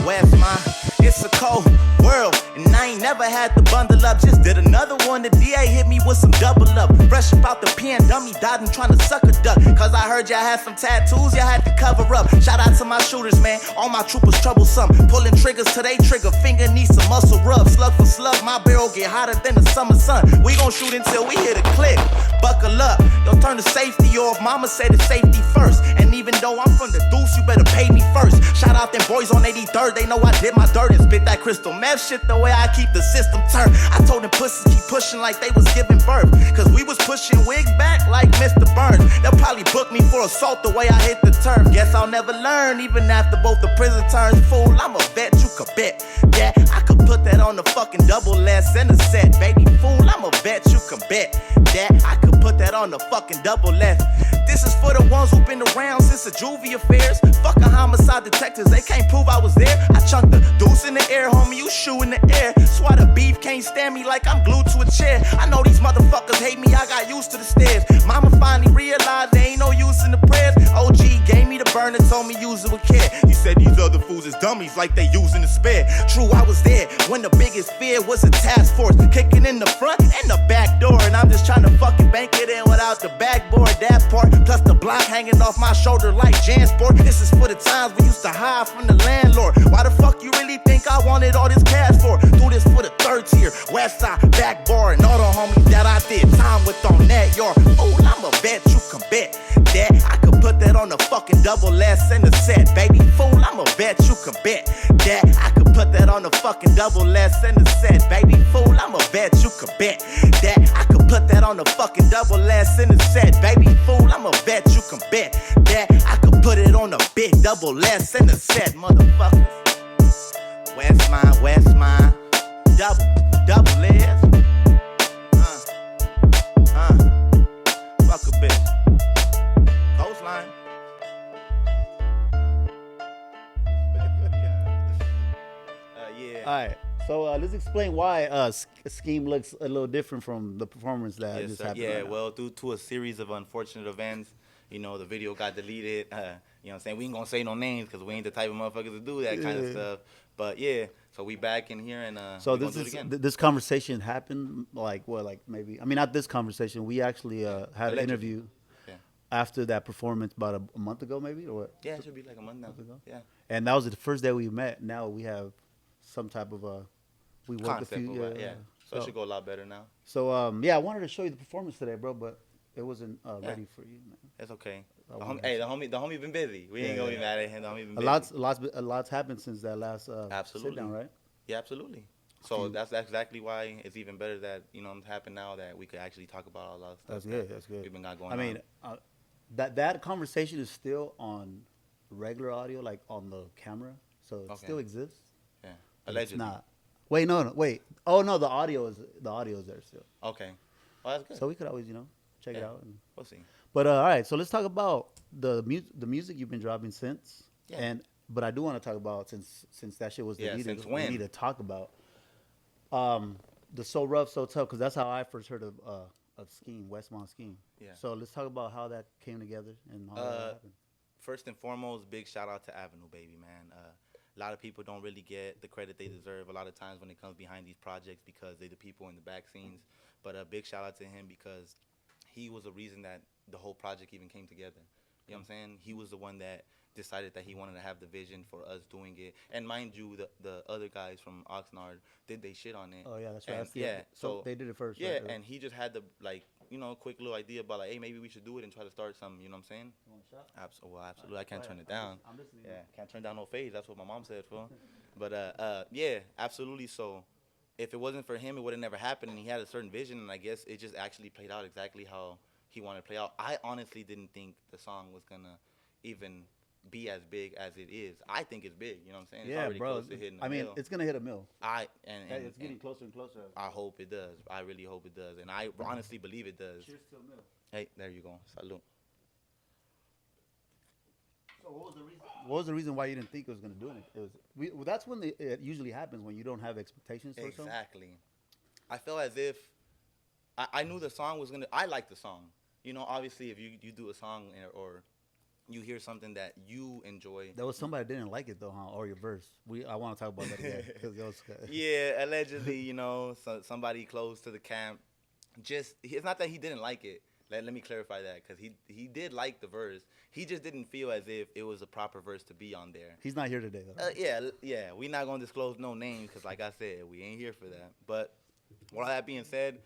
WeSSmont. It's a cold world, and I ain't never had to bundle up. Just did another one. The DA hit me with some double up. Fresh about the pen, dummy dodging, trying to suck a duck. Cause I heard y'all had some tattoos, y'all had to cover up. Shout out to my shooters, man. All my troopers troublesome. Pulling triggers till they trigger. Finger needs some muscle rub. Slug for slug, my barrel get hotter than the summer sun. We gon' shoot until we hit a click. Buckle up, yo, turn the safety off. Mama said the safety first. And even though I'm from the deuce, you better pay me first. Shout out them boys on 83rd, they know I did my dirt and spit that crystal meth shit the way I keep the system turned. I told them pussies keep pushing like they was giving birth. Cause we was pushing wigs back like Mr. Burns. They'll probably book me for assault the way I hit the turf. Guess I'll never learn, even after both the prison terms. Fool, I'm a vet, you could bet. Yeah, I could put that on the fucking double S and a set. Baby fool, I'm a vet, you can bet. That I could put that on the fucking double S. This is for the ones who've been around since the juvie affairs. Fucking homicide detectives, they can't prove I was there. I chunked the deuce in the air, homie, you shoe in the air. That's why the beef can't stand me like I'm glued to a chair. I know these motherfuckers hate me, I got used to the stairs. Mama finally realized there ain't no use in the prayers. OG gave me the burner, told me use it with care. He said these other fools is dummies like they using the spare. True, I was there when the biggest fear was a task force kicking in the front and the back door. And I'm just trying to fucking bank it in without the backboard. That part, plus the block hanging off my shoulder like Jansport. This is for the times we used to hide from the landlord. Why the fuck you really think I wanted all this cash for? Do this for the third tier, west side, back bar, and all the homies that I did time with on that yard. Fool, I'm a bet, you can bet that I could put that on the fucking double S and the set. Baby fool, I'm a bet, you can bet that I could put that on the fucking double S and the set. Baby fool, I'm a bet, you can bet that I could put that on the fucking double S and the set. Baby fool, I'm a bet, you can bet that I could put it on the big double S and the set, motherfuckers. WeSSmont, double S. Fuck a bitch. Coastline. Yeah. Alright, so let's explain why Skeme looks a little different from the performance that just happened. Yeah, right now. well, due to a series of unfortunate events, you know, the video got deleted. You know what I'm saying? We ain't gonna say no names because we ain't the type of motherfuckers to do that kind of stuff. But yeah, so we back in here and so this conversation happened maybe, I mean, not this conversation. We actually had an interview after that performance about a month ago, maybe, or what? Yeah, it should be like a month now. Yeah. And that was the first day we met. Now we have some type of we worked concept a few. Yeah. So it should go a lot better now. So yeah, I wanted to show you the performance today, bro, but it wasn't ready for you, man. That's okay. The homie been busy. We ain't gonna be mad at him. The homie been busy. A lot's happened since that last sit down, right? Yeah, absolutely. So that's exactly why it's even better that, you know, it's happened now that we could actually talk about all that stuff. That's good. We've been going on. I mean, that conversation is still on regular audio, like on the camera, so it still exists. Yeah, allegedly. It's not. Wait, no. Wait. Oh no, the audio is there still. Okay. Well, that's good. So we could always, check it out. We'll see. But all right, so let's talk about the music you've been dropping since. Yeah. But I do want to talk about since that shit was deleted. Since when? We need to talk about the So Rough, So Tough, because that's how I first heard of Skeme, WeSSmont SSkeme. Yeah. So let's talk about how that came together and how that happened. First and foremost, big shout out to Avenue, baby, man. A lot of people don't really get the credit they deserve a lot of times when it comes behind these projects because they're the people in the back scenes. But a big shout out to him because he was the reason that the whole project even came together. You know what I'm saying? He was the one that decided that he wanted to have the vision for us doing it. And mind you, the other guys from Oxnard did they shit on it. Oh, yeah, that's right. Yeah, so they did it first. Yeah, right? and he just had the, quick little idea about, hey, maybe we should do it and try to start something, you know what I'm saying? You want a shot? Absolutely. I can't turn it down. I'm listening. Yeah, can't turn down no phase. That's what my mom said, fool. But, yeah, absolutely. So if it wasn't for him, it would have never happened. And he had a certain vision, and I guess it just actually played out exactly how he wanted to play out. I honestly didn't think the song was going to even be as big as it is. I think it's big, you know what I'm saying? It's already bro. Close to hitting the I mean, mill. it's going to hit a mill. It's getting closer and closer. I hope it does. I really hope it does. And I honestly believe it does. Cheers to a mill. Hey, there you go. Salud. So what was the reason why you didn't think it was going to do it? That's when it usually happens, when you don't have expectations for something. Exactly. I felt as if I knew the song was going to, I liked the song. You know, obviously if you do a song or you hear something that you enjoy. There was somebody that didn't like it though, huh? Or your verse. I want to talk about that again because it was. Yeah, allegedly, somebody close to the camp. It's not that he didn't like it. Let me clarify that, because he did like the verse. He just didn't feel as if it was a proper verse to be on there. He's not here today, though. Yeah. We're not gonna disclose no names, because, like I said, we ain't here for that. But with all that being said,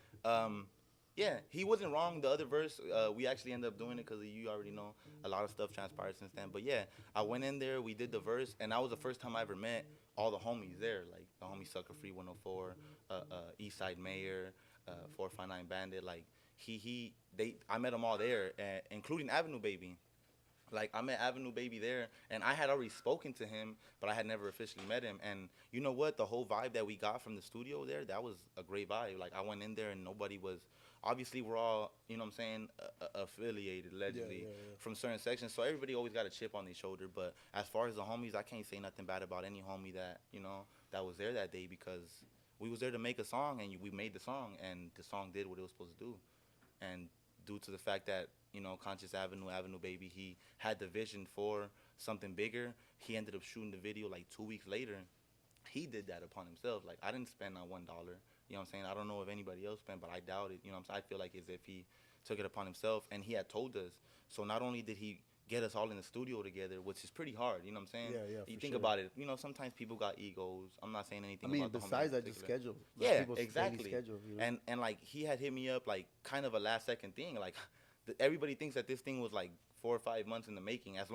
yeah, he wasn't wrong. The other verse, we actually ended up doing it because you already know a lot of stuff transpired since then. But yeah, I went in there, we did the verse, and that was the first time I ever met all the homies there, like the homie Sucker Free 104, Eastside Mayor, 459 Bandit, like. I met them all there, including Avenue Baby. Like, I met Avenue Baby there, and I had already spoken to him, but I had never officially met him. And you know what? The whole vibe that we got from the studio there, that was a great vibe. Like, I went in there, and nobody was... Obviously, we're all, you know what I'm saying, affiliated, allegedly, from certain sections. So everybody always got a chip on their shoulder. But as far as the homies, I can't say nothing bad about any homie that, that was there that day, because we was there to make a song, and we made the song, and the song did what it was supposed to do. And due to the fact that, Conscious Avenue Baby, he had the vision for something bigger, he ended up shooting the video like 2 weeks later. He did that upon himself. Like, I didn't spend not $1. You know what I'm saying? I don't know if anybody else spent, but I doubt it. You know what I'm saying? I feel like as if he took it upon himself, and he had told us. So not only did he get us all in the studio together, which is pretty hard, you know what I'm saying? Yeah, you think about it, sometimes people got egos. I'm not saying anything about the besides that, just schedule. Yeah, exactly. Schedule, and like, he had hit me up like kind of a last second thing. Like, everybody thinks that this thing was like 4 or 5 months in the making, as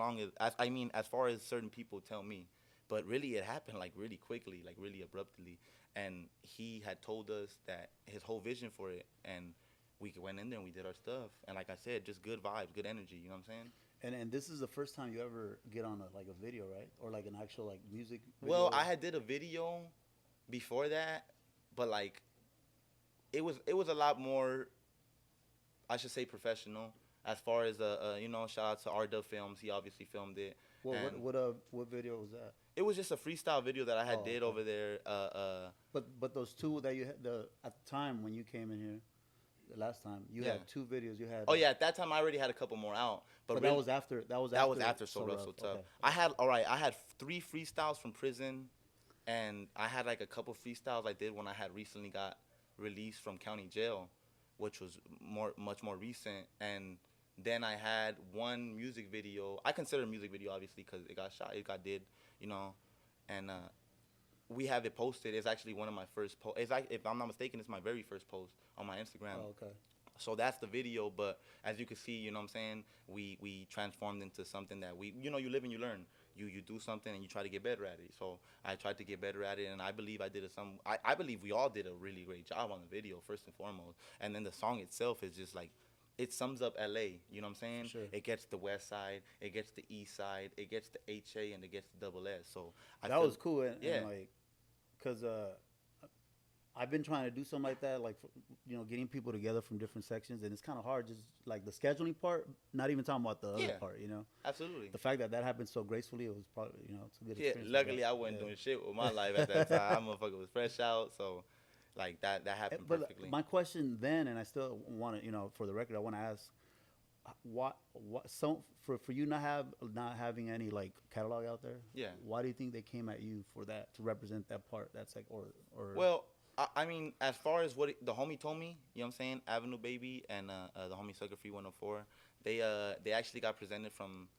far as certain people tell me. But really, it happened like really quickly, like really abruptly. And he had told us that his whole vision for it, and we went in there and we did our stuff. And like I said, just good vibes, good energy, you know what I'm saying? And this is the first time you ever get on a video, right? Or like an actual like music video? Well, I had did a video before that, but like it was a lot more, I should say, professional. As far as shout out to R-Dub Films, he obviously filmed it. Well, what video was that? It was just a freestyle video that I had did over there. But those two that you had at the time when you came in here, the last time you had 2 videos. You had. Oh yeah, at that time I already had a couple more out. But really, that was after. That was after So Rough, So Tough. Okay. I had 3 freestyles from prison, and I had like a couple freestyles I did when I had recently got released from county jail, which was much more recent. And then I had one music video. I consider a music video obviously because it got shot, it got did, and we have it posted. It's actually one of my first posts. It's like, if I'm not mistaken, it's my very first post on my Instagram. Oh, okay. So that's the video, but as you can see, you know what I'm saying, we transformed into something that you live and you learn. You do something and you try to get better at it. So I tried to get better at it, and I believe I believe we all did a really great job on the video, first and foremost. And then the song itself is just like, it sums up LA, you know what I'm saying? Sure. It gets the west side, it gets the east side, it gets the HA, and it gets the double S. So that was cool, and yeah, like, cause I've been trying to do something like that, like, getting people together from different sections, and it's kind of hard, just like the scheduling part, not even talking about the other part, Absolutely. The fact that happened so gracefully, it was probably, it's a good experience. Yeah, luckily I wasn't doing shit with my life at that time. My motherfucker was fresh out, so like that happened perfectly. But my question then, and I still want to, for the record, I want to ask, for you not having any like catalog out there, why do you think they came at you for that, to represent that part? That's like, or well, I mean, as far as what the homie told me, you know what I'm saying, Avenue Baby and the homie Sucker Free 104, they actually got presented from,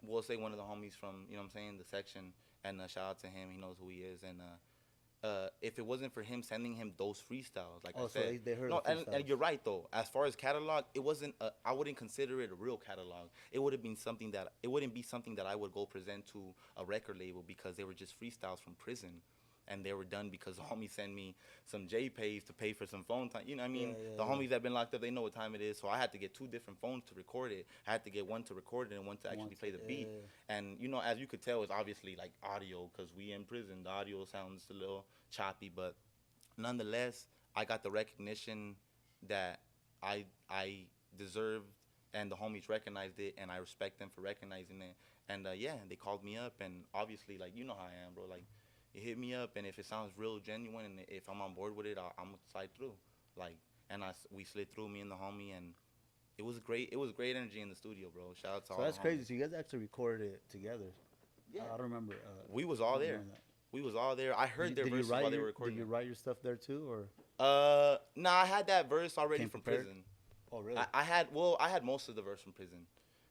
we'll say, one of the homies from, you know what I'm saying, the section, and shout out to him, he knows who he is. And if it wasn't for him sending him those freestyles, like I said, so they heard no, the and you're right though. As far as catalog, it wasn't. I wouldn't consider it a real catalog. It would have been something that wouldn't be something that I would go present to a record label, because they were just freestyles from prison, and they were done because the homies sent me some JPays to pay for some phone time. You know what I mean? The homies that have been locked up, they know what time it is. So I had to get 2 different phones to record it. I had to get one to record it and one to actually play the beat. And, as you could tell, it's obviously like audio, because we in prison. The audio sounds a little choppy, but nonetheless, I got the recognition that I deserved, and the homies recognized it, and I respect them for recognizing it. And, they called me up, and obviously, like, you know how I am, bro. Like, it hit me up, and if it sounds real genuine, and if I'm on board with it, I'm gonna slide through. Like, and we slid through, me and the homie, and It was great. It was great energy in the studio, bro. Shout out to all. So that's the crazy. homies. So you guys actually recorded it together. Yeah. I don't remember. We was all there. We was all there. I heard their verses while they were recording. Did you write your stuff there too, or? Nah, I had that verse already Came from prepared? prison. Oh, really? I had most of the verse from prison.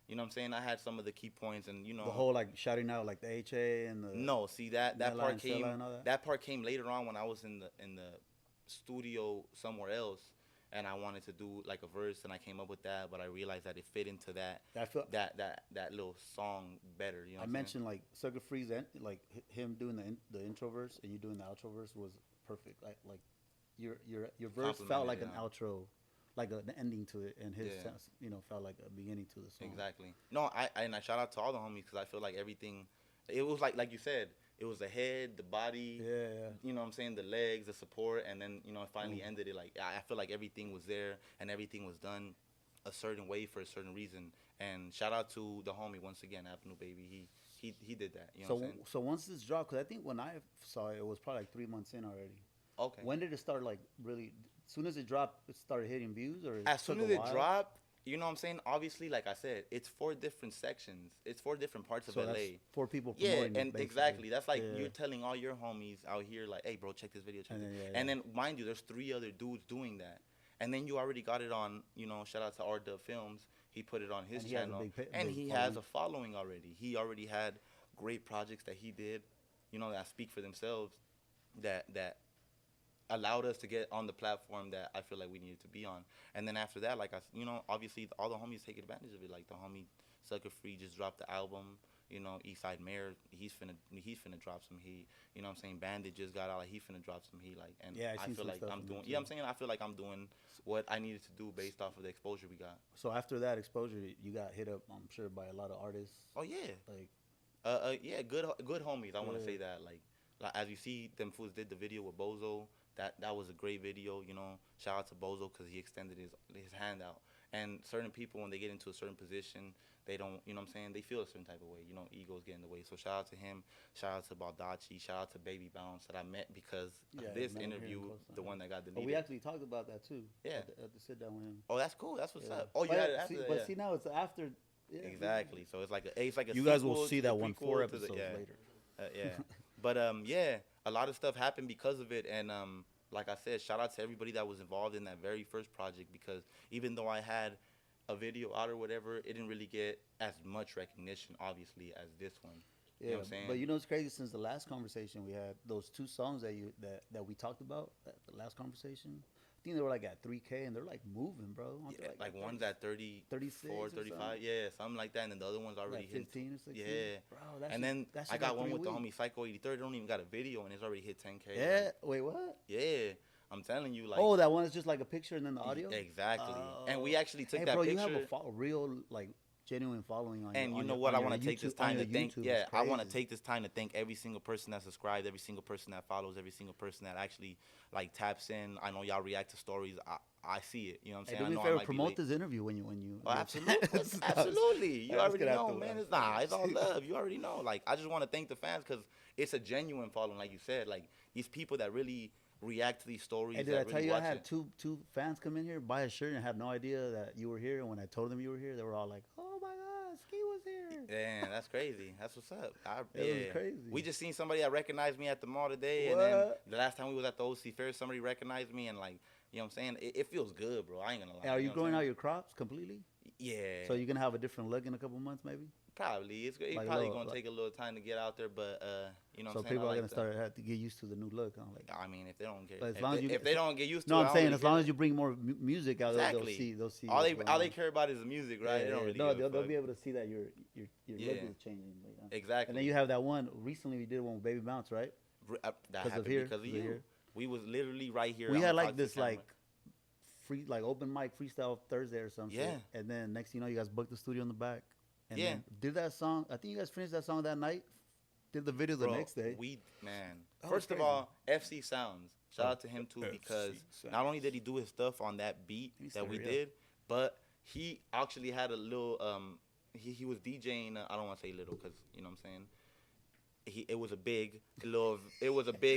You know what I'm saying? I had some of the key points, and you know the whole like shouting out like the HA and the. No, see that Nella part and came. Stella and all that? That part came later on when I was in the studio somewhere else, and I wanted to do like a verse, and I came up with that, but I realized that it fit into that little song better. You know what I mentioned like Sucker Free's like him doing the intro verse and you doing the outro verse was perfect. Like your verse felt like an outro, like an ending to it, and his sense, felt like a beginning to the song. Exactly. No, I shout out to all the homies because I feel like everything. It was like you said. It was the head, the body. Yeah. You know what I'm saying? The legs, the support, and then it finally ended it. Like I feel like everything was there and everything was done a certain way for a certain reason. And shout out to the homie once again, Avenue Baby. He did that. You know what I'm saying? So once this dropped, because I think when I saw it, it was probably like 3 months in already. Okay. When did it start like really? As soon as it dropped, it started hitting views, or as soon as it dropped. You know what I'm saying? Obviously, like I said, it's 4 different sections. It's 4 different parts of LA. That's 4 people Yeah, promoting and basically. exactly. That's like you're telling all your homies out here, like, hey, bro, check this video. And then, mind you, there's 3 other dudes doing that. And then you already got it on, shout out to R Dub Films. He put it on his channel. And he has a following already. He already had great projects that he did, that speak for themselves, that allowed us to get on the platform that I feel like we needed to be on. And then after that, like obviously all the homies take advantage of it. Like the homie Sucker Free just dropped the album. Eastside Mayor, he's finna drop some heat. You know what I'm saying? Bandit just got out, like he finna drop some heat. Like, and I feel like I'm doing. Yeah, I'm saying I feel like I'm doing what I needed to do based off of the exposure we got. So after that exposure, you got hit up, I'm sure, by a lot of artists. Oh yeah. Like, yeah, good homies. I want to say that. Like as you see, them fools did the video with Bozo. That was a great video, Shout out to Bozo because he extended his hand out. And certain people, when they get into a certain position, they don't, they feel a certain type of way. Egos get in the way. So shout out to him. Shout out to Baldacci. Shout out to Baby Bounce that I met because of this interview, the one that got deleted. But we actually talked about that too. Yeah. At the sit down with him. Oh, that's cool. That's what's up. Oh, you had it after that. But see, now it's after. Yeah, exactly. So it's like a you guys will see that 4 episodes later. Yeah. But yeah, a lot of stuff happened because of it, and like I said, shout out to everybody that was involved in that very first project because even though I had a video out or whatever, it didn't really get as much recognition, obviously, as this one. Yeah, you know what I'm saying? But it's crazy since the last conversation we had, those 2 songs that we talked about at the last conversation, I think they were like at 3K and they're like moving, bro. Yeah, like one's at 30, 34, 35, yeah, something like that, and then the other one's already like 15 or 16. Yeah, bro. And then I got one with the homie Psycho 83. They don't even got a video and it's already hit 10K. Yeah, like, wait, what? Yeah, I'm telling you, like. Oh, that one is just like a picture and then the audio. Exactly, and we actually took that bro, picture. You have a real like genuine following on. And you know what? I want to take this time to thank. Yeah, I want to take this time to thank every single person that subscribed, every single person that follows, every single person that actually like taps in. I know y'all react to stories. I see it. You know what I'm saying? Hey, do me a favor, promote this interview when you. Oh, absolutely, absolutely. You already know, man. It's all love. You already know. Like, I just want to thank the fans because it's a genuine following, like you said. Like these people that really react to these stories. Hey, did I tell you I had two fans come in here, buy a shirt, and have no idea that you were here? And when I told them you were here, they were all like, "Oh my God, Ski was here!" Yeah, that's crazy. That's what's up. It was crazy. We just seen somebody that recognized me at the mall today, and then the last time we was at the OC Fair, somebody recognized me, and like, you know what I'm saying? It feels good, bro. I ain't gonna lie. Hey, are you growing out your crops completely? Yeah. So you're gonna have a different look in a couple months, maybe? Probably. It's probably gonna take a little time to get out there, but you know what I'm saying? So people are gonna have to get used to the new look. I mean, if they don't get, if they don't get used to it. No, I'm saying really as long as you bring more music out, exactly. they'll see. All they care about is the music, right? They don't really they'll be able to see that your look is changing. Exactly. And then you have that one. Recently, we did one with Baby Bounce, right? That happened because of you. We was literally right here. We had like this free open mic freestyle Thursday or something. Yeah. And then next thing you know, you guys booked the studio in the back. And then did that song. I think you guys finished that song that night. Did the video the next day. First of all, FC Sounds. Shout out to him too because not only did he do his stuff on that beat that we did, but he actually had a little. He was DJing. I don't want to say little because you know what I'm saying. it was a big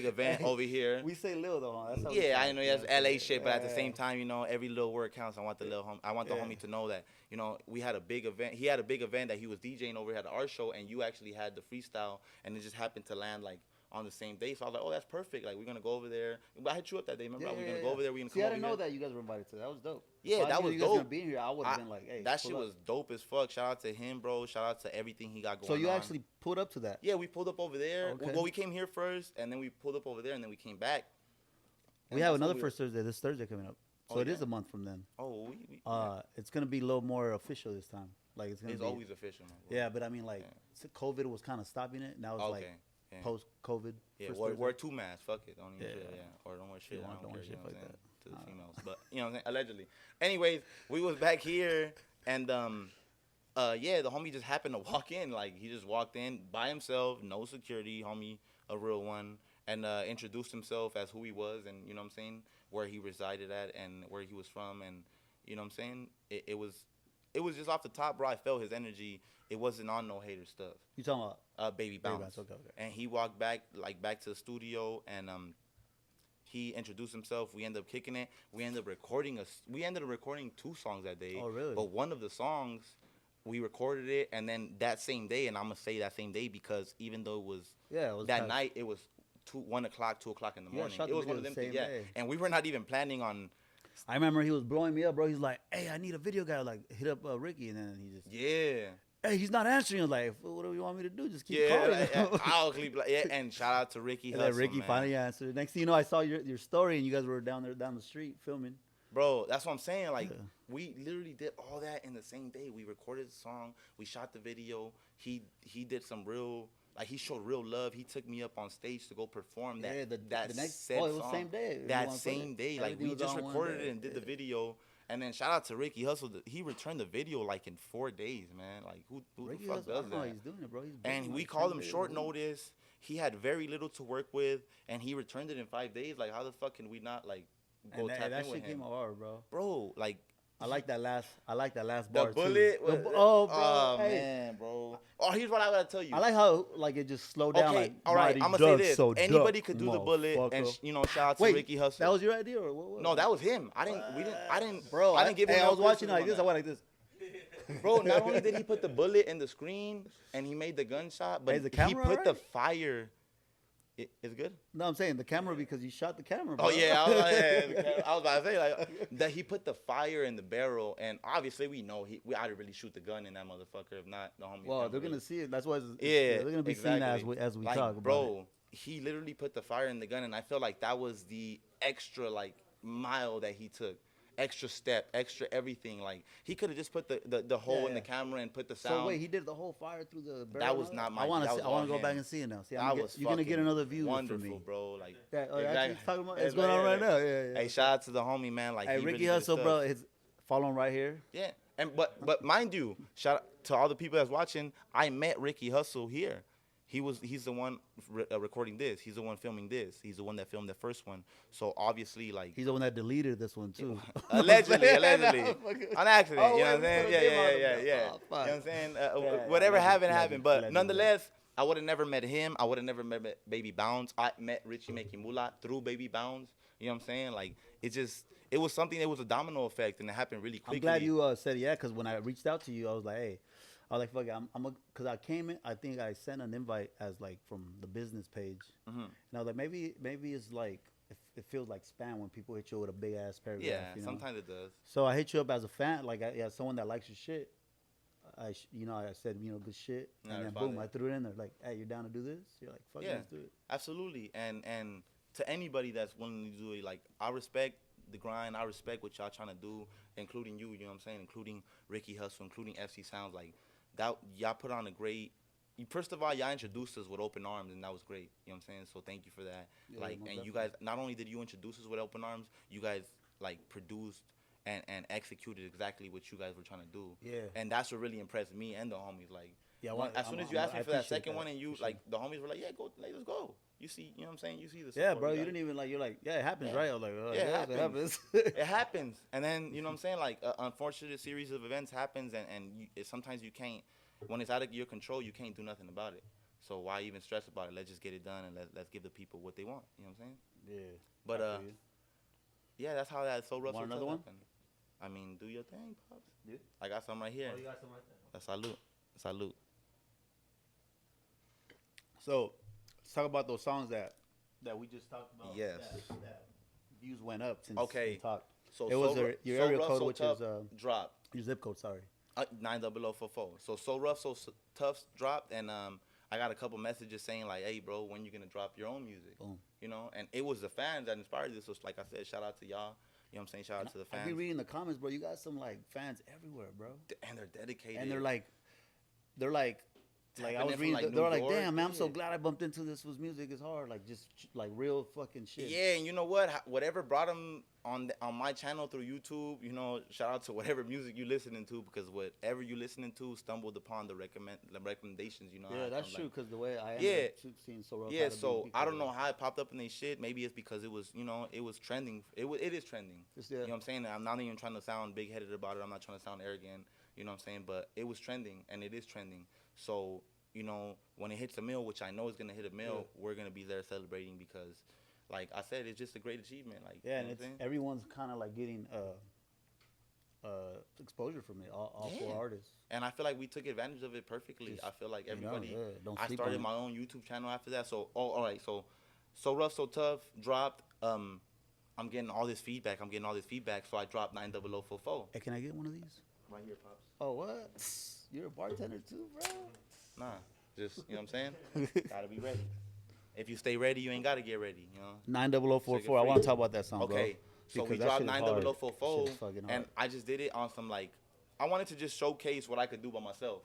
event over here. We say Lil though, huh? That's how Yeah, I know that's LA shit, but at the same time, you know, every little word counts. I want the homie to know that, you know, we had a big event. He had a big event that he was DJing over here at our show, and you actually had the freestyle, and it just happened to land like on the same day. So I was like, oh, that's perfect. Like, we're gonna go over there. But I hit you up that day. Remember, we're gonna go over there. We're gonna come I over didn't know here. that you guys were invited to that. That was dope. Yeah, that was you dope. guys gonna be here, I would have been like, hey, that shit was dope as fuck. Shout out to him, bro. Shout out to everything he got going on. So you actually pulled up to that? Yeah, we pulled up over there. Okay. Well, we came here first, and then we pulled up over there, and then we came back. We have another first Thursday. This Thursday coming up. So Oh, it is yeah? a month from then. Oh, It's gonna be a little more official this time. Like it's gonna it's be. always official, man. Bro. Yeah, but I mean, like, COVID was kind of stopping it. Now it's like Yeah. post-COVID. Yeah, first wear Thursday. 2 masks. Fuck it. Don't even Yeah. shit. Yeah. Or don't wear shit. Yeah, I don't don't wear care. shit, You know what I'm fuck saying? To the females. But, you know what I'm saying? Allegedly. Anyways, we was back here, and, yeah, the homie just happened to walk in. Like, he just walked in by himself, no security, homie, a real one, and introduced himself as who he was and, you know what I'm saying, where he resided at and where he was from. And, you know what I'm saying? It was just off the top, bro. I felt his energy. It wasn't on no hater stuff. You talking about? Baby Bounce. Okay. And he walked back to the studio, and he introduced himself. We ended up kicking it. We ended up recording 2 songs that day. Oh, really? But one of the songs, we recorded it, and then that same day, and I'm gonna say that same day because even though it was that night, it was 1 o'clock, 2 o'clock in the morning. shot It the was one video of the them same things, day. And we were not even planning on. I remember he was blowing me up, bro. He's like, "Hey, I need a video guy." Like, hit up Ricky, and then he just, "Hey, he's not answering." I was like, "What do you want me to do? Just keep calling." I'll keep and shout out to Ricky. And Hussle, then Ricky man. finally answered. Next thing you know, I saw your story, and you guys were down the street filming. Bro, that's what I'm saying. Like, we literally did all that in the same day. We recorded the song. We shot the video. He did some real, like, he showed real love. He took me up on stage to go perform that. The next said it was song. the same day. That same day. Like, Everything we was just on one recorded day. it and did the video. And then shout out to Ricky Hussle. He returned the video like in 4 days, man. Like, who Ricky the fuck Hussle, does I don't know how that? he's doing it, bro. And we called him short notice. He had very little to work with, and he returned it in 5 days. Like, how the fuck can we not, like, go And tap that in with shit him? came hard, bro. Bro, like, I like that last the bar bullet. too. Oh, bro. Oh, Hey. man, bro. Oh, here's what I gotta tell you. I like how like it just slowed down. Okay, Like, all right. mighty I'm gonna say duck, this. so Anybody duck, could do the bullet, and motherfucker. you know, shout out to Wait, Ricky Hussle. that was your idea or what? No, that was him. I didn't. Bro, I didn't give him. Hey, I no was watching criticism like on this. I that. went like this. Bro, not only did he put the bullet in the screen and he made the gunshot, but Is the he camera put the alright? fire. It's good. No, I'm saying the camera because you shot the camera. Bro. Oh yeah, I was, I was about to say like that he put the fire in the barrel, and obviously we know we ought to really shoot the gun in that motherfucker. If not, the homie. Well, they're gonna see it. That's why. Yeah, they're gonna be seeing that as we like, talk about bro, it. he literally put the fire in the gun, and I feel like that was the extra like mile that he took. Extra step, extra everything. Like he could have just put the hole in the camera and put the sound. So wait, he did the whole fire through the barrel. That was not my. I want that to. was I want all to go him. back and see it now. See, That was you're gonna get fucking another view wonderful, from me, bro. Like yeah, exactly. actually, talking about it's going on right now. Yeah. Hey, shout out to the homie, man. Like Hey, he Ricky really did his Hussle, stuff. bro. It's following right here. Yeah, and but mind you, shout out to all the people that's watching. I met Ricky Hussle here. He's the one recording this. He's the one filming this. He's the one that filmed the first one. So obviously, like He's the one that deleted this one too. allegedly, on accident. Oh, You know what I'm saying? wait, Yeah. oh, You know what fuck. I'm saying? Yeah, Whatever happened, allegedly. But nonetheless, I would have never met him. I would have never met Baby Bounce. I met Richie making moolah through Baby Bounce. You know what I'm saying? Like it was something that was a domino effect, and it happened really quickly. I'm glad you said yeah, because when I reached out to you, I was like, hey, fuck it, because I came in. I think I sent an invite as like from the business page, and I was like, maybe it's like it feels like spam when people hit you with a big ass paragraph. Yeah, you know? sometimes it does. So I hit you up as a fan, like someone that likes your shit. I said good shit, Yeah, and then responded. boom, I threw it in there like, hey, you're down to do this? You're like, fuck, Yeah. let's do it. Absolutely, and to anybody that's willing to do it, like I respect the grind. I respect what y'all trying to do, including you. You know what I'm saying? Including Ricky Hussle, including FC Sounds. Like that, y'all put on a great. First of all, y'all introduced us with open arms, and that was great. You know what I'm saying? So thank you for that. Yeah, like, most and you guys, not only did you introduce us with open arms, you guys like produced and executed exactly what you guys were trying to do. Yeah. And that's what really impressed me and the homies. Like, Yeah, as soon as you asked me for that appreciate second one, and you for sure. like the homies were like, yeah, go, let's go. You see, you know what I'm saying? You see the Yeah, support bro, we you got. didn't even like. You're like, yeah, it happens, Yeah. right? I was like, oh, Yeah, it yeah, it happens. It happens, and then you know what I'm saying. Like, unfortunate series of events happens, and sometimes you can't. When it's out of your control, you can't do nothing about it. So why even stress about it? Let's just get it done and let's give the people what they want. You know what I'm saying? Yeah. But yeah, that's how that So Rough So Want Tough another one? happened. I mean, do your thing, pops. Dude. I got some right here. Oh, you got some right there. That's salute. Salute. So, let's talk about those songs that we just talked about. Yes. That views went up since Okay. we talked. So It was So your So area Rough, code, So which Tough is dropped. your zip code. Sorry. 90044. So Rough, So Tough dropped, and I got a couple messages saying like, "Hey, bro, when you gonna drop your own music?" Boom. You know, and it was the fans that inspired this. So like I said, shout out to y'all. You know what I'm saying? Shout out to the I fans. be reading the comments, bro. You got some like fans everywhere, bro. And they're dedicated. And they're like, I Tapping was in from, reading. like, They're New like, York, damn, man, I'm so yeah. glad I bumped into this. Was music is hard, like just like real fucking shit. Yeah, and you know what? Whatever brought them on my channel through YouTube, you know, shout out to whatever music you listening to, because whatever you listening to stumbled upon the recommendations. You know. Yeah, how that's I'm true. like, Because the way I am, Yeah. seeing So Rough. yeah, so I don't know how it popped up in they shit. Maybe it's because it was, you know, it was trending. It is trending. Just, You know what I'm saying? I'm not even trying to sound big-headed about it. I'm not trying to sound arrogant. You know what I'm saying? But it was trending, and it is trending. So, you know, when it hits a mill, which I know is going to hit a mill, we're going to be there celebrating because, like I said, it's just a great achievement. Like, Yeah, you know and what I'm saying? everyone's kind of like getting exposure from it. All Yeah. 4 artists. And I feel like we took advantage of it perfectly. Just, I feel like you know, everybody. yeah, don't I sleep started on it. my own YouTube channel after that. So, all right. So Rough, So Tough dropped. I'm getting all this feedback. So I dropped 90044. Hey, can I get one of these? Right here, pops. Oh, what? You're a bartender too, bro. Nah, just, you know what I'm saying? Gotta be ready. If you stay ready, you ain't gotta get ready, you know? 90044. I want to talk about that song, Okay, bro. so we Because that dropped shit is hard. 90044, Shit is fucking hard. and I just did it on some, like, I wanted to just showcase what I could do by myself.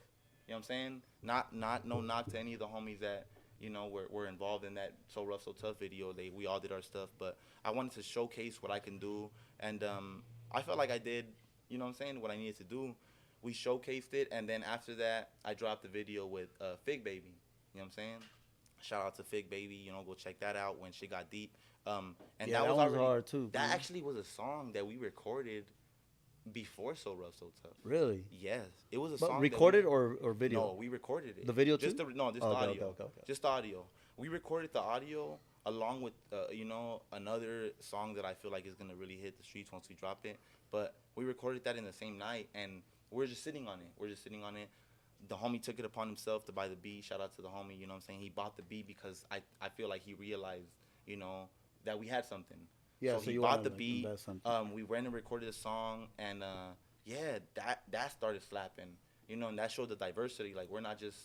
You know what I'm saying? Not no knock to any of the homies that, you know, were involved in that So Rough, So Tough video. We all did our stuff, but I wanted to showcase what I can do, and I felt like I did, you know what I'm saying, what I needed to do. We showcased it, and then after that, I dropped the video with Fig Baby. You know what I'm saying? Shout out to Fig Baby. You know, go check that out when shit got deep. And Yeah, that was one's already hard too. That bro. actually was a song that we recorded before So Rough, So Tough. Really? Yes, it was a But song. recorded or video? No, we recorded it. The video just too? just Okay, the audio. okay. Just the audio. We recorded the audio along with you know, another song that I feel like is gonna really hit the streets once we drop it. But we recorded that in the same night, and we're just sitting on it. The homie took it upon himself to buy the beat. Shout out to the homie, you know what I'm saying? He bought the beat because I feel like he realized, you know, that we had something. Yeah, so so he you bought wanna, the like, beat. invest something. We went and recorded a song, and yeah, that started slapping. You know, and that showed the diversity. Like, we're not just,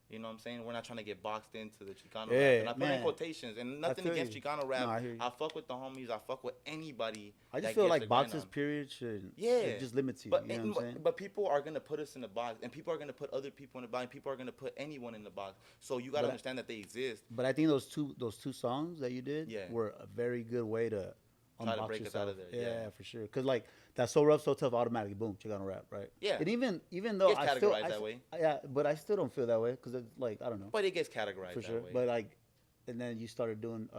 you know what I'm saying? We're not trying to get boxed into the Chicano Yeah, rap. And I put in man. quotations, and nothing feel against you. Chicano rap. No, I hear you. I fuck with the homies. I fuck with anybody. I just that feel gets like their grind boxes, on. period, should Yeah, it just limits you. But, you know what I'm saying? but people are gonna put us in a box, and people are gonna put other people in a box, and people are gonna put anyone in the box. So you gotta But understand that they exist. But I think those two songs that you did Yeah. were a very good way to Try to unbox break us yourself. out of there, Yeah, yeah. for sure. Because like that So Rough, So Tough, automatically boom, Chicano rap, right? Yeah. And even though Gets I still categorized that way. yeah, but I still don't feel that way because it's like I don't know But it gets categorized for that sure. way. But like, and then you started doing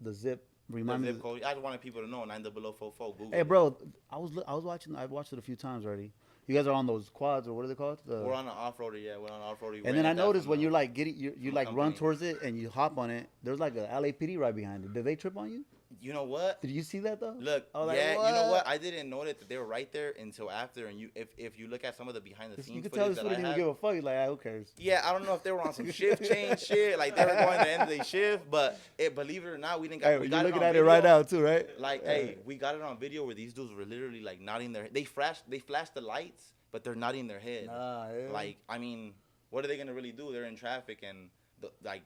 the zip. The Remind me. zip code. I just wanted people to know 90044. Google. Hey, it. bro, I was watching. I've watched it a few times already. You guys are on those quads or what are they called? We're on an off-roader, yeah. We're on an off-roader. And then I noticed when you like get it, you like run company. towards it and you hop on it. There's like a LAPD right behind it. Did they trip on you? You know what? Did you see that though? Look, I was like, yeah, you know what? I didn't know that they were right there until after. And if you look at some of the behind the scenes You could tell footage this that fool didn't I even have, give a fuck. He's like, who cares? yeah, I don't know if they were on some shift change shit, like they were going to the end of their shift. But believe it or not, we didn't. Hey, We you're got looking it on at video. it right now too, right? Like, hey, we got it on video where these dudes were literally like nodding their. They flashed the lights, but they're nodding their head. Nah, yeah. Like, I mean, what are they gonna really do? They're in traffic, and like,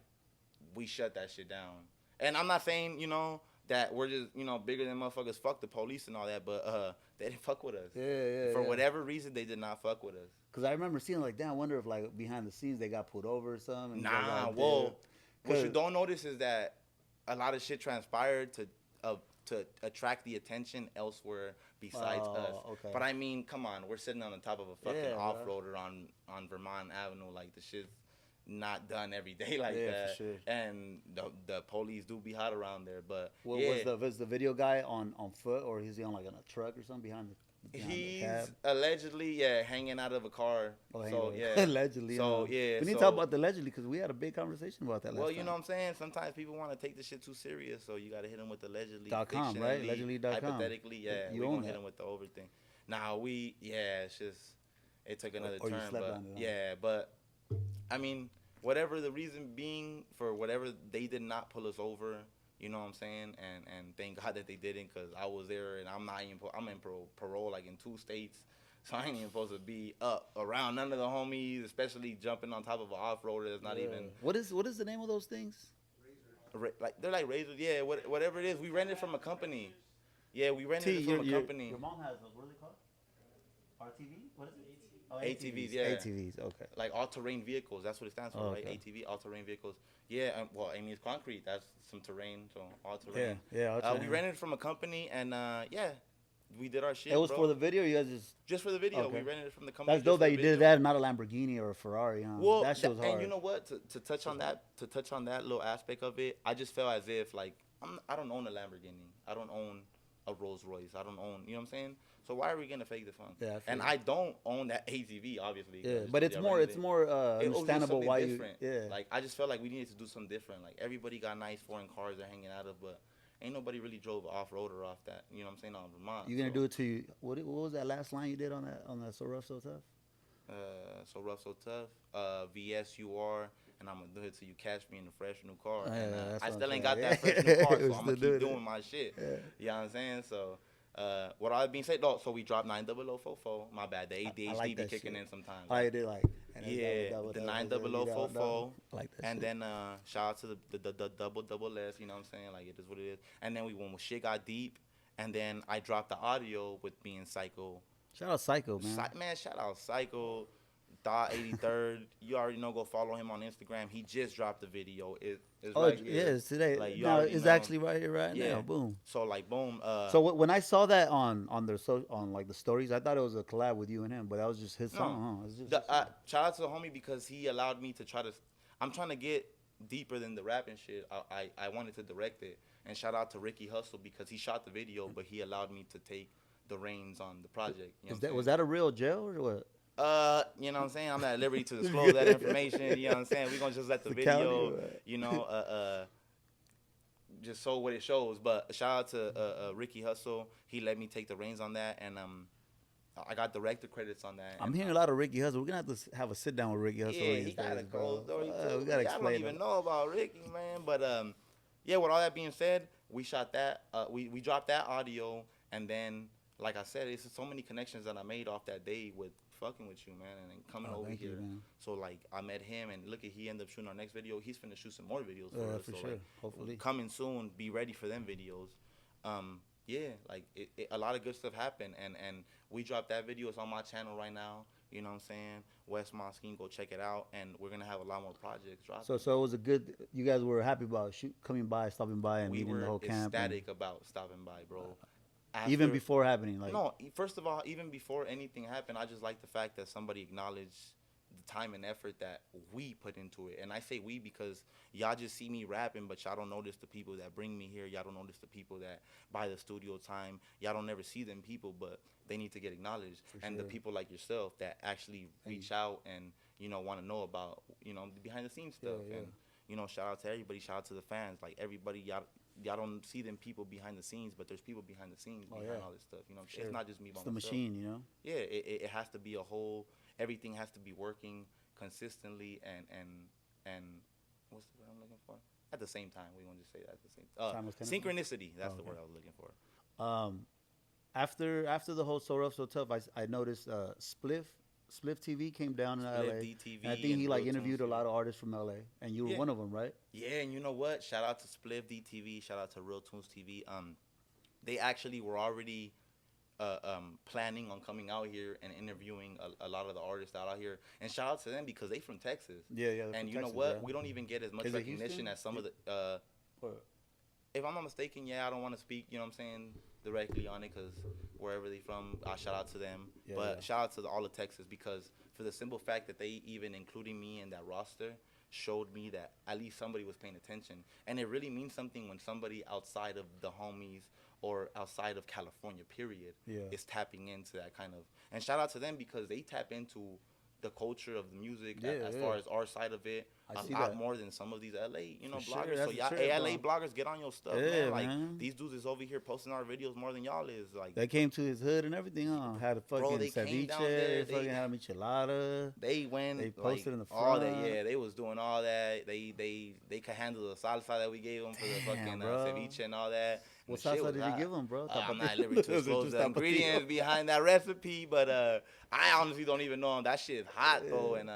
we shut that shit down. And I'm not saying, you know, that we're just, you know, bigger than motherfuckers. Fuck the police and all that, but they didn't fuck with us. Yeah. For whatever reason, they did not fuck with us. Because I remember seeing like, damn, I wonder if like behind the scenes they got pulled over or something. And Nah, like, whoa. What you 'Cause- don't notice is that a lot of shit transpired to attract the attention elsewhere besides us. Okay. But I mean, come on, we're sitting on the top of a fucking Yeah, bro. off-roader on Vermont Avenue. Like, the shit's not done every day like Yeah, for that. sure. And the police do be hot around there. But Well, yeah, was the video guy on foot or is he on like on a truck or something behind the? He's allegedly, hanging out of a car. Oh, so, allegedly. So, yeah. We need to talk about the allegedly because we had a big conversation about that last Well, time. know what I'm saying? Sometimes people want to take this shit too serious, so you got to hit them with allegedly. .com, right? Allegedly.com. Hypothetically, we're going to hit them with the over thing. Now, it's just, it took another turn. But, I mean, whatever the reason being for whatever, they did not pull us over. You know what I'm saying? And thank God that they didn't, because I was there and I'm in parole like in 2 states. So I ain't even supposed to be up around none of the homies, especially jumping on top of an off-roader that's not even. What is the name of those things? They're like razors. Yeah, whatever it is. We rented from a company. Yeah, we rented it from a company. Your mom has what are they called? RTV? What is it? Oh, ATVs, yeah. ATVs, okay. Like all-terrain vehicles. That's what it stands for, right? ATV, all-terrain vehicles. Yeah, well, I mean, it's concrete. That's some terrain, so all-terrain. Yeah, all-terrain. We rented from a company, and, we did our shit, It was for the video, you guys just for the video. Okay. We rented it from the company. That's dope that you did that, not a Lamborghini or a Ferrari, huh? Well, that shit was hard. And you know what? To touch on that little aspect of it, I just felt as if, like, I don't own a Lamborghini. I don't own a Rolls Royce. I don't own, you know what I'm saying? So why are we gonna fake the funk? Yeah, and I don't own that ATV, obviously. Yeah, but it's more understandable why different. Yeah. Like, I just felt like we needed to do something different. Like, everybody got nice foreign cars they're hanging out of, but ain't nobody really drove an off-roader off that. You know what I'm saying? On Vermont. You gonna do it to you? What was that last line you did on that So Rough So Tough? So Rough So Tough. VSUR. And I'm gonna do it till you catch me in a fresh new car. I still ain't got that fresh new car, so I'm gonna keep doing my shit. Yeah. You know what I'm saying? So, what all being said, so we dropped 90044. My bad. The ADHD like be kicking in sometimes. Oh, you did like. The 90044. Like that. And then shout out to the double S. You know what I'm saying? Like, it is what it is. And then when shit got deep, and then I dropped the audio with being Psycho. Shout out Psycho, man. Shout out Psycho. Thought 83rd. You already know. Go follow him on Instagram. He just dropped the video. It's right here. Yeah, it's today. Like, it's actually right here, right now. Boom. So like, boom. So when I saw that on like the stories, I thought it was a collab with you and him, but that was just his song. Shout out to the homie because he allowed me to I'm trying to get deeper than the rapping shit. I wanted to direct it, and shout out to Hussle because he shot the video, but he allowed me to take the reins on the project. You know was that a real jail or what? You know what I'm saying? I'm not at liberty to disclose that information. You know what I'm saying? We're going to just let the video, just show what it shows. But shout out to Hussle. He let me take the reins on that. And I got director credits on that. I'm hearing a lot of Ricky Hussle. We're going to have to have a sit down with Ricky Hussle. Yeah, he got a cold story too. We got to explain. I don't even know about Ricky, man. But, with all that being said, we shot that. We dropped that audio. And then, like I said, it's so many connections that I made off that day with fucking with you, man, and then coming over here. You, so like, I met him, and look at he ended up shooting our next video. He's finna shoot some more videos for us. For so sure. Like, hopefully coming soon. Be ready for them videos. Like a lot of good stuff happened, and we dropped that video. It's on my channel right now. You know what I'm saying? WeSSmont SSkeme, go check it out, and we're gonna have a lot more projects dropping. So it was a good. You guys were happy about stopping by, and meeting the whole camp. We were ecstatic about stopping by, bro. Even before happening, like no. First of all, even before anything happened, I just like the fact that somebody acknowledged the time and effort that we put into it. And I say we because y'all just see me rapping, but y'all don't notice the people that bring me here. Y'all don't notice the people that buy the studio time. Y'all don't never see them people, but they need to get acknowledged. And the people like yourself that actually reach out and want to know about the behind the scenes stuff. And shout out to everybody. Shout out to the fans. Like everybody, y'all don't see them people behind the scenes, but there's people behind the scenes behind all this stuff. It's not just me by myself. It's the machine, Yeah, it has to be a whole. Everything has to be working consistently and what's the word I'm looking for? At the same time, we want to just say that at the same time. Synchronicity. That's the word I was looking for. After the whole So Rough So Tough, I noticed Spliff TV came down in LA. DTV, and I think he interviewed a lot of artists from LA, and you were one of them, right? Yeah, and you know what? Shout out to Spliff DTV. Shout out to Real Tunes TV. They actually were already planning on coming out here and interviewing a lot of the artists out here. And shout out to them because they from Texas. Yeah. And you know what? We don't even get as much recognition as some of the. If I'm not mistaken, I don't want to speak. You know what I'm saying? Directly on it because wherever they from, I shout out to them. Shout out to all of Texas because for the simple fact that they even including me in that roster showed me that at least somebody was paying attention. And it really means something when somebody outside of the homies or outside of California, period, Yeah. is tapping into that kind of. And shout out to them because they tap into the culture of the music as far as our side of it a lot more than some of these LA, bloggers. So y'all, LA bloggers, get on your stuff, man. Like these dudes is over here posting our videos more than y'all is. Like they came to his hood and everying, huh? Had a fucking ceviche, they fucking had a michelada. They went. They posted in the front. All that, yeah. They was doing all that. They could handle the salsa that we gave them for the fucking ceviche and all that. What salsa did you give them, bro? I'm not at liberty to disclose the ingredients behind that recipe, but I honestly don't even know them. That shit is hot though, and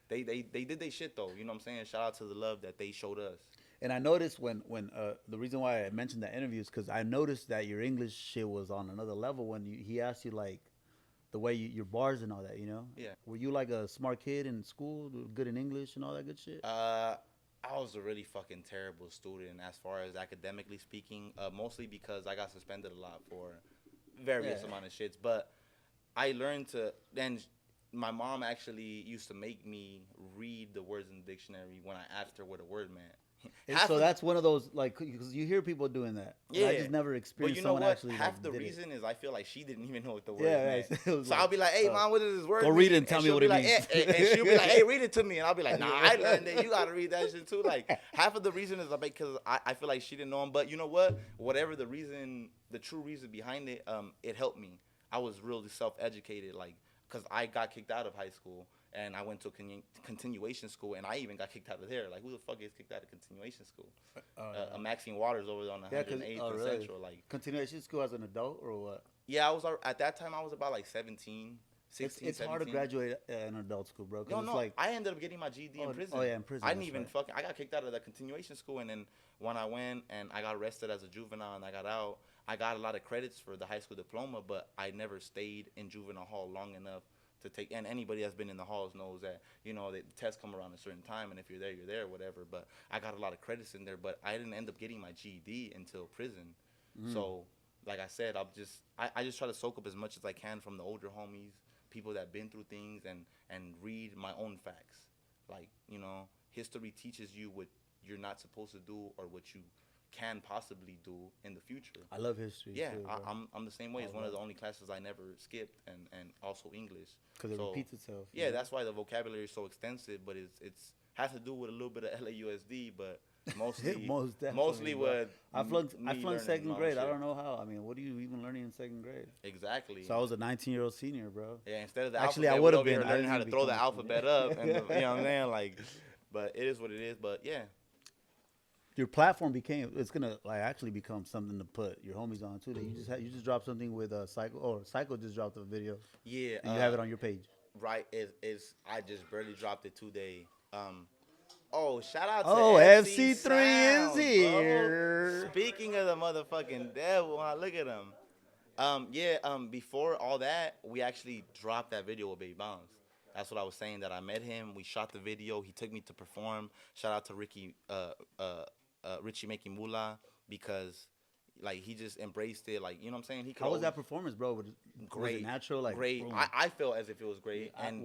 they did their shit though. You know what I'm saying? Shout out to the love that they showed us. And I noticed when the reason why I mentioned that interview is because I noticed that your English shit was on another level when he asked you like the way your bars and all that. Yeah. Were you like a smart kid in school, good in English and all that good shit? I was a really fucking terrible student as far as academically speaking, mostly because I got suspended a lot for various amount of shits. But I learned to then. My mom actually used to make me read the words in the dictionary when I asked her what a word meant. So that's one of those, like, because you hear people doing that. Yeah. I just never experienced someone actually. Half like, the reason is I feel like she didn't even know what the word meant. Meant. So I'll be like, hey, Mom, what is this word? Go read it and tell me what it means. And she'll be like, hey, read it to me. And I'll be like, nah, I learned it. You got to read that shit too. Like, half of the reason is because I feel like she didn't know him. But you know what? Whatever the reason, the true reason behind it, it helped me. I was really self-educated, like, because I got kicked out of high school and I went to continuation school and I even got kicked out of there. Like, who the fuck gets kicked out of continuation school? Maxine Waters over on 108th and Central. Like, continuation school as an adult or what? Yeah, I was at that time. I was about like 17, 16, it's 17. hard to graduate in adult school, bro. No, it's like, I ended up getting my GED in prison. Oh yeah, in prison. I didn't even fucking. I got kicked out of that continuation school, and then when I went and I got arrested as a juvenile and I got out, I got a lot of credits for the high school diploma, but I never stayed in juvenile hall long enough to take. And anybody that's been in the halls knows that the tests come around a certain time, and if you're there, whatever. But I got a lot of credits in there, but I didn't end up getting my GED until prison. So, like I said, I just try to soak up as much as I can from the older homies, people that been through things, and read my own facts. Like, history teaches you what you're not supposed to do or what you can possibly do in the future. I love history. Yeah, too, I'm the same way. It's one of the only classes I never skipped, and also English. Because it repeats itself. Yeah, that's why the vocabulary is so extensive, but it's has to do with a little bit of LAUSD, but mostly mostly what I flunked second grade. I don't know how. I mean, what are you even learning in second grade? Exactly. So I was a 19-year-old senior, bro. Yeah, instead of the actually, alphabet, I would have been learning how to throw the alphabet up, and you know what I'm saying? Like, but it is what it is. But yeah. Your platform it's gonna actually become something to put your homies on too. That you just dropped something with Psycho, or Psycho just dropped a video. Yeah, and you have it on your page. Right, I just barely dropped it today. Shout out to FC3 is here. Bro. Speaking of the motherfucking devil, look at him. Before all that, we actually dropped that video with Baby Bounce. That's what I was saying, that I met him. We shot the video. He took me to perform. Shout out to Richie Making Moolah, because like he just embraced it. Like, you know what I'm saying? How was that performance, bro? Great. Was it natural? Like, great. I felt as if it was great. And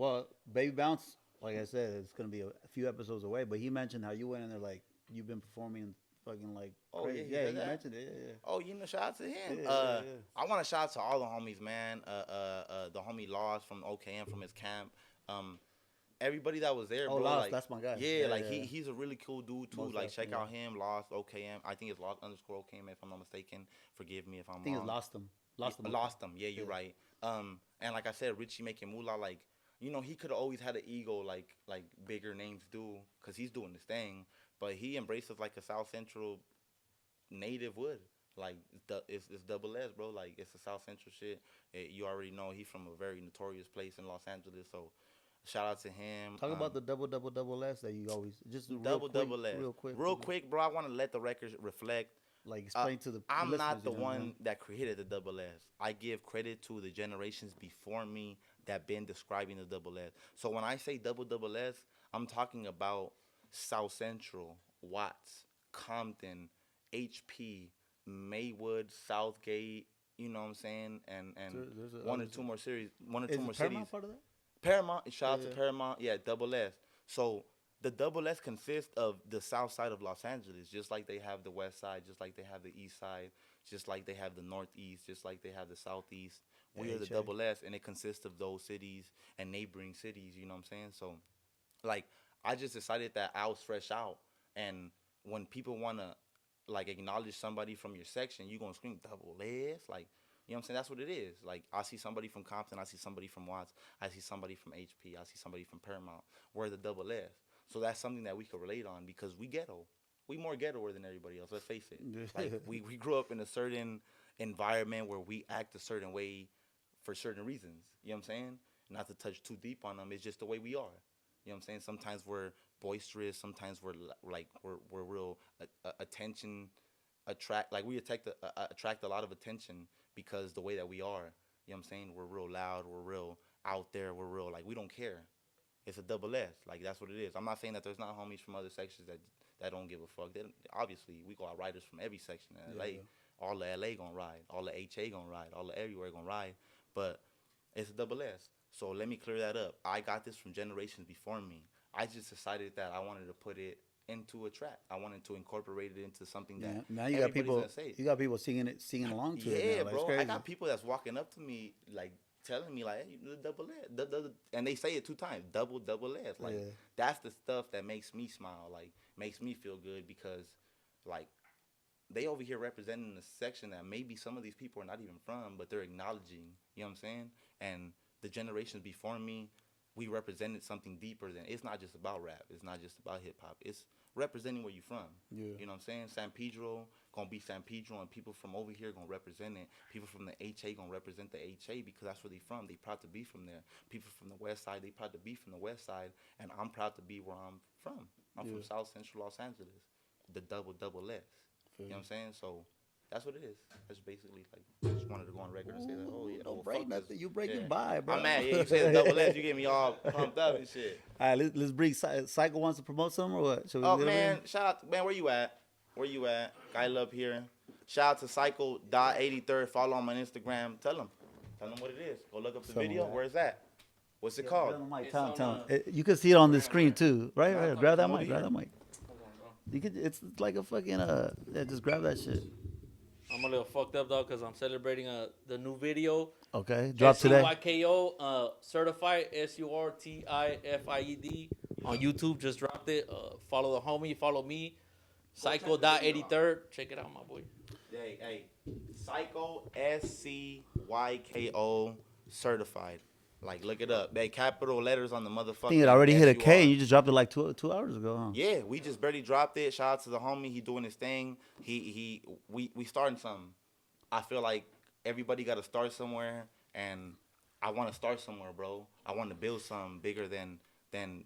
Baby Bounce, like I said, it's gonna be a few episodes away. But he mentioned how you went in there, like you've been performing fucking like crazy. Yeah, he mentioned it. Yeah. Oh, shout out to him. I want to shout out to all the homies, man. The homie Lost from OKM from his camp. Everybody that was there, bro. Lost, like, that's my guy. Yeah, he's a really cool dude too. Most check out him, Lost, OKM. I think it's Lost_OKM if I'm not mistaken. Forgive me if I'm wrong. I think it's Lost him. Lost him. Yeah, you're right. And like I said, Richie Making Moolah, like, he could have always had an ego like bigger names do, because he's doing this thing. But he embraces like a South Central native would. Like, it's double S, bro. Like, it's a South Central shit. You already know he's from a very notorious place in Los Angeles, so shout out to him. Talk about the double S that you always just double S. Real quick, bro. I want to let the records reflect. Like, explain to the I'm not the one that created the double S. I give credit to the generations before me that been describing the double S. So when I say double S, I'm talking about South Central, Watts, Compton, HP, Maywood, Southgate. You know what I'm saying? And one or two more cities. Paramount part of that? Paramount, shout out to Paramount. Yeah, double S. So the double S consists of the south side of Los Angeles, just like they have the west side, just like they have the east side. just like they have the Northeast, just like they have the Southeast. We are the HA. double S, and it consists of those cities and neighboring cities. You know what I'm saying? So, like, I just decided that I was fresh out, and when people wanna like acknowledge somebody from your section, you gonna scream double S, like. You know what I'm saying? That's what it is. Like, I see somebody from Compton, I see somebody from Watts, I see somebody from HP, I see somebody from Paramount. We're the double S. So that's something that we could relate on because we ghetto. We more ghettoer than everybody else, let's face it. Like, we grew up in a certain environment where we act a certain way for certain reasons. You know what I'm saying? Not to touch too deep on them, it's just the way we are. You know what I'm saying? Sometimes we're boisterous, sometimes we're real attention attract, like we attract a lot of attention because the way that we are. You know what I'm saying? We're real loud, we're real out there, we're real, like, we don't care. It's a double S. Like, that's what it is. I'm not saying that there's not homies from other sections that don't give a fuck. Obviously, we got riders from every section in LA. Yeah. All the LA gonna ride. All the HA gonna ride. All the everywhere gonna ride. But it's a double S. So let me clear that up. I got this from generations before me. I just decided that I wanted to put it into a track. I wanted to incorporate it into something that now you got people. You got people singing along to it. Yeah, now. Bro. I got people that's walking up to me like telling me like, hey, you the double S, and they say it 2 times, double S. Like, that's the stuff that makes me smile, like makes me feel good because, like, they over here representing a section that maybe some of these people are not even from, but they're acknowledging. You know what I'm saying? And the generations before me, we represented something deeper than, it's not just about rap. It's not just about hip hop. It's representing where you're from. Yeah. You know what I'm saying? San Pedro gonna be San Pedro, and people from over here gonna represent it. People from the HA gonna represent the HA because that's where they from. They proud to be from there. People from the West Side, they proud to be from the West Side, and I'm proud to be where I'm from. I'm from South Central Los Angeles, the double S. You know what I'm saying? So that's what it is. That's basically like, I just wanted to go on record and say that. Oh yeah, don't break nothing. You breaking by, bro. I'm mad. Yeah, you said double S. You get me all pumped up and shit. All right, let's bring Cycle wants to promote something or what? Oh man, shout out, man. Where you at? Guy love here. Shout out to Cycle.83rd. Follow him on Instagram. Tell him what it is. Go look up the video. Where is that? What's it called? Tell him. You can see it on the screen too, right? Right. Grab that mic. You could. It's like a fucking just grab that shit. I'm a little fucked up though because I'm celebrating the new video. Okay, drop today. SURTIFIED, certified SURTIFIED on YouTube. Just dropped it. Follow the homie. Follow me. Psycho.83rd. Check it out, my boy. Hey, Psycho SCYKO certified. Like, look it up. They capital letters on the motherfucking. I think it already hit a K, and you just dropped it like two hours ago, huh? Yeah, we just barely dropped it. Shout out to the homie. He doing his thing. We starting something. I feel like everybody got to start somewhere, and I want to start somewhere, bro. I want to build something bigger than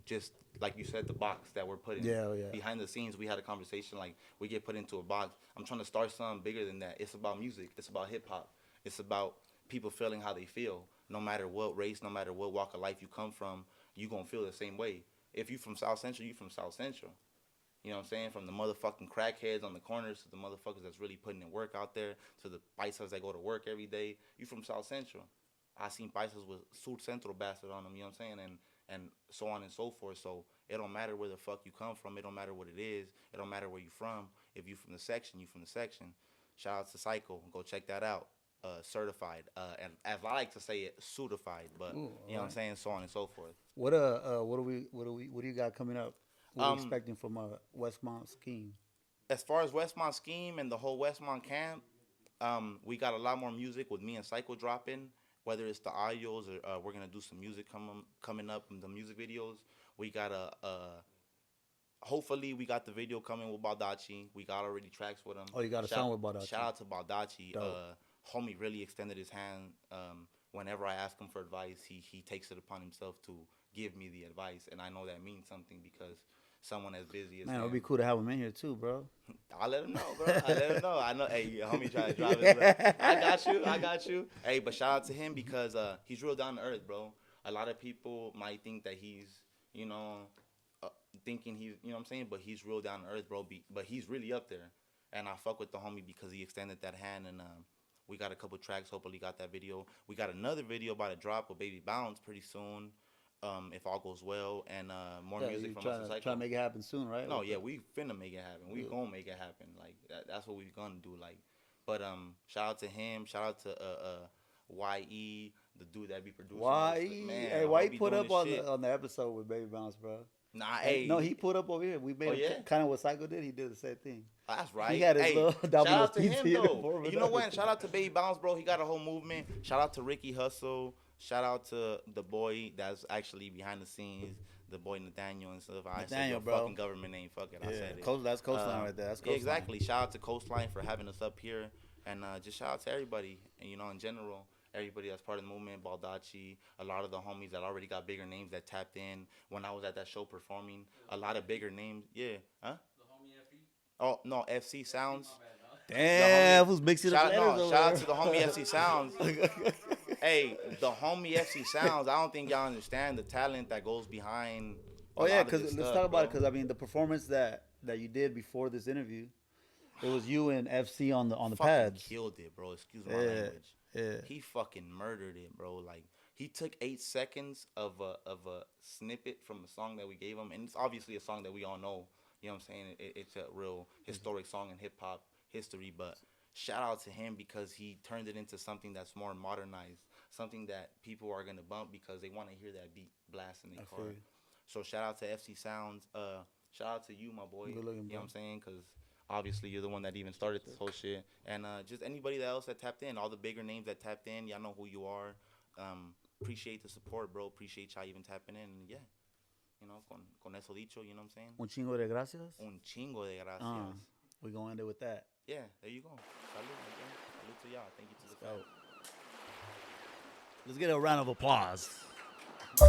just, like you said, the box that we're put in. Yeah. Behind the scenes, we had a conversation like we get put into a box. I'm trying to start something bigger than that. It's about music. It's about hip hop. It's about people feeling how they feel. No matter what race, no matter what walk of life you come from, you gonna feel the same way. If you from South Central, you from South Central. You know what I'm saying? From the motherfucking crackheads on the corners to the motherfuckers that's really putting in work out there, to the paisas that go to work every day. You from South Central. I seen paisas with Sur Central bastard on them, you know what I'm saying? And so on and so forth. So it don't matter where the fuck you come from. It don't matter what it is. It don't matter where you from. If you from the section, you from the section. Shout out to Psycho. Go check that out. Certified, and as I like to say it, certified, but you know what I'm saying, so on and so forth. What do you got coming up? What are you expecting from WeSSmont SSkeme? As far as WeSSmont SSkeme and the whole WeSSmont camp, we got a lot more music with me and Psycho dropping. Whether it's the audios or we're gonna do some music coming up in the music videos. We got hopefully we got the video coming with Baldacci. We got already tracks with him. Oh, you got a song with Baldacci. Shout out to Baldacci. Homie really extended his hand. Whenever I ask him for advice, he takes it upon himself to give me the advice, and I know that means something because someone as busy as man, it would be cool to have him in here too, bro. I'll let him know, bro. I know. Hey, homie, try to drive it. I got you. Hey, but shout out to him because he's real down to earth, bro. A lot of people might think that he's, thinking he's, you know what I'm saying, but he's real down to earth, bro. But he's really up there, and I fuck with the homie because he extended that hand and. We got a couple tracks. Hopefully, got that video. We got another video about to drop with Baby Bounce pretty soon, if all goes well, and more music from us. Try to make it happen soon, right? No, yeah, we finna make it happen. We gonna make it happen. Like that's what we gonna do. Like But shout out to him. Shout out to YE, the dude that be producing. Why? Hey, why he put up on the episode with Baby Bounce, bro? Nah, hey. No, he put up over here. We made kind of what Psycho did. He did the same thing. That's right. He had his little shout out to pizza him, though. You know what? Shout out to Baby Bounce, bro. He got a whole movement. Shout out to Ricky Hussle. Shout out to the boy that's actually behind the scenes, the boy Nathanael and stuff. I said your fucking government name. Fuck it. I said it. That's Coastline right there. That's Coastline. Yeah, exactly. Shout out to Coastline for having us up here. And just shout out to everybody. And, you know, in general, everybody that's part of the movement, Baldacci, a lot of the homies that already got bigger names that tapped in. When I was at that show performing, a lot of bigger names. Yeah. Huh? The homie FE? Oh, no, FC Sounds. Damn, who's mixing up letters shout out to the homie FC Sounds. Hey, the homie FC Sounds, I don't think y'all understand the talent that goes behind. Oh, yeah, because let's talk about it. Because, I mean, the performance that you did before this interview, it was you and FC on the pads. Killed it, bro. Excuse my language. Yeah. He fucking murdered it, bro. Like, he took 8 seconds of a snippet from a song that we gave him. And it's obviously a song that we all know. You know what I'm saying? It's a real historic song in hip-hop history. But shout out to him because he turned it into something that's more modernized. Something that people are going to bump because they want to hear that beat blast in their car. So shout out to FC Sounds. Shout out to you, my boy. Good looking, you know what I'm saying? Because obviously you're the one that even started this whole shit. And just anybody else that tapped in, all the bigger names that tapped in, y'all know who you are. Appreciate the support, bro. Appreciate y'all even tapping in. And yeah, you know, con eso dicho, you know what I'm saying? Un chingo de gracias. Un chingo de gracias. We're going to end it with that. Yeah, there you go. Salud, okay? Salud to y'all. Thank you to the crowd. Let's get a round of applause. All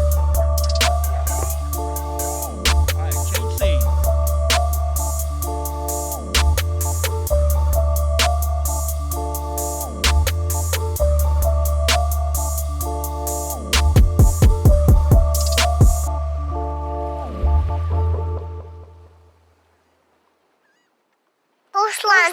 right, change scenes. Coastline.